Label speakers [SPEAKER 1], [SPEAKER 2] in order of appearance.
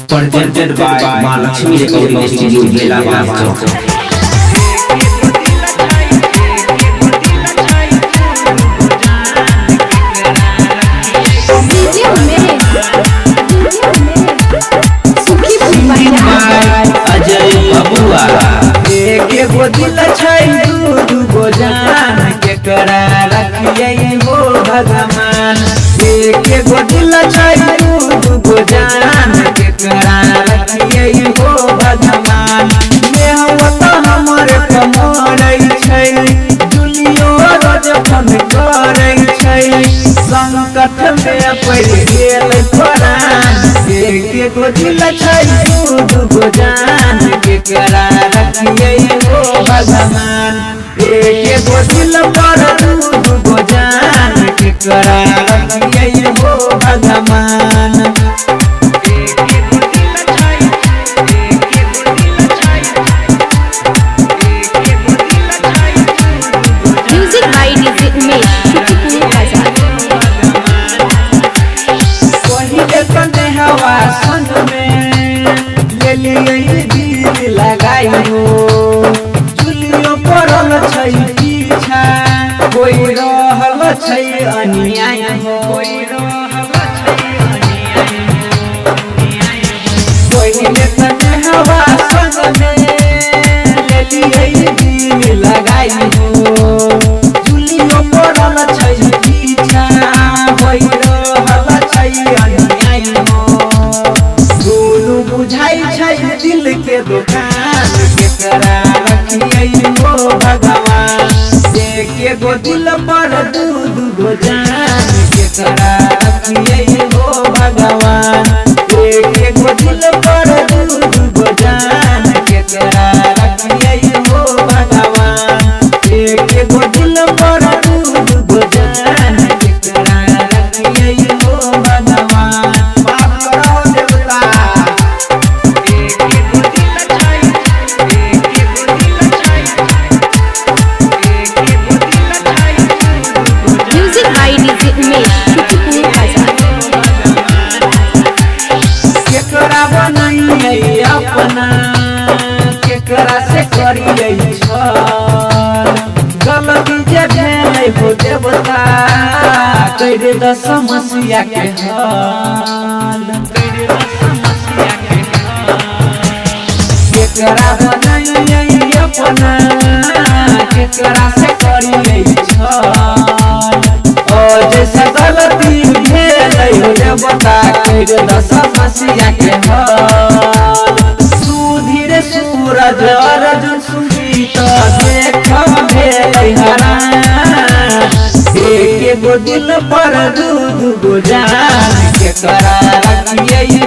[SPEAKER 1] Presented by Mahalakshmi Recording Studio, Bela Bharat.
[SPEAKER 2] एगो दिल छै दू जान केकरा रखिए हो भगवान। एगो दिल छै दू जान केकरा रखिए हो भगवान। हमर कमरै छै दुनियो रोज फोन करै छै संकट में पड़ गेल प्राण। एगो दिल छै दू जान केकरा रखिए हो भगवान। एगो दिल पर दू जान केकरा रखिए हो भगवान।
[SPEAKER 3] Music by DJ Umesh, Shukipur Bazaar.
[SPEAKER 2] पहिले कने हवा संग में ले लिए दिल लगाई हो। चुलियो पड़ल छै पीछा कोई रहल छै अन्याय हो। पहिले कने हवा संग में ले लिए दिल लगाई हो। चुलियो पड़ल छै पीछा कोई रहल छै अन्याय हो। गुरु बुझाई छै दिल के दुकान केकरा रखिए हो भगवान। एगो दिल पर दू जान केकरा रखिए हो भगवान। एगो दिल पर दू जान केकरा रखिए हो भगवान। एगो दिल पर दू जान केकरा रखिए हो भगवान। माफ करो देवता।
[SPEAKER 3] Music by DJ Umesh, Shukipur Bazaar.
[SPEAKER 2] केकरा बनाइए अपना केकरा से करिए छल। गलती जे भेल हो देवता कर द समस्या के हल। केकरा बनाइए अपना केकरा से करिए छल। और जैसे गलती भेल हो देवता कर द समस्या के हल। सुधीर सूरज अर्जुन सुजीत देख भेल हरान। एगो दिल पर दू जान केकरा रखिए